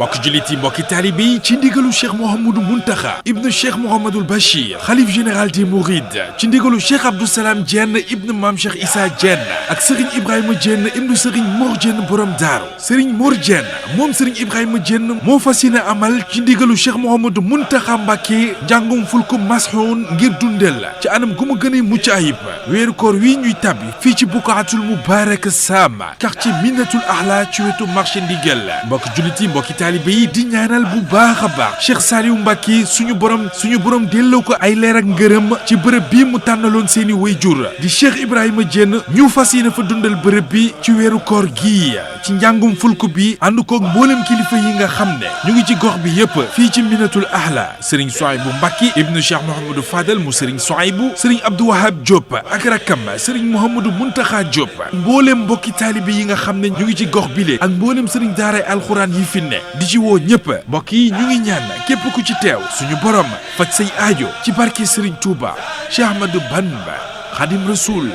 mbokk jullit yi mbokki taalibe yi ci ndigalu cheikh Mouhamadou Mountakha ibnu cheikh Mouhamadoul Bachir xalif général des Mourides ci ndigalu cheikh Abdou Salam Diène ibnu maam cheikh Issa Diène ak Serigne Ibrahima Diène ibnu Serigne Mor Diène borom daaru Serigne Mor Diène moom Serigne Ibrahima Diène moo fas yéene amal ci ndigalu cheikh Mouhamadou Mountakha Mbacké njàngum fulku masxoon ngir dundel ci anam gu mu gën a mucc ayib weeru koor wi ñuy tabbi fii ci Buqaatul Mubaarak Sam quartier Minatul Ahla ci wetu marché Ndigal mbokk jullit yi mbokki taalibe yi di ñaanal bu baax a baax Cheikh Saliou Mbacké suñu borom delloo ko ay leer ak ngërëm ci bërëb bi mu tànnaloon seeni wayjur di Cheikh Ibrahima Diène ñu fas yéene fa dundal bërëb bi ci weeru koor gi ci njàngum fulku bi ànd koog mboolem kilifa yi nga xam ne ñu ngi ci gox bi yépp fii ci Minatul Ahla Serigne Souhaïbou Mbacké ibnu Cheikh Mouhamadou Fadel mu Serigne Souhaïbou Serigne Abdou Wahab Diop ak rakam Serigne Mouhamadou Mountakha Diop mboolem mbokki taalibe yi nga xam ne ñu ngi ci gox bile ak mboolem Serigne daaray alxuraan yi fi ne di ci woo ñëpp mbokk yi ñu ngi ñaan képp ku ci teew suñu borom faj say aajo ci barke Serigne Touba Cheikh Ahmadou Bamba Khadim Rasoul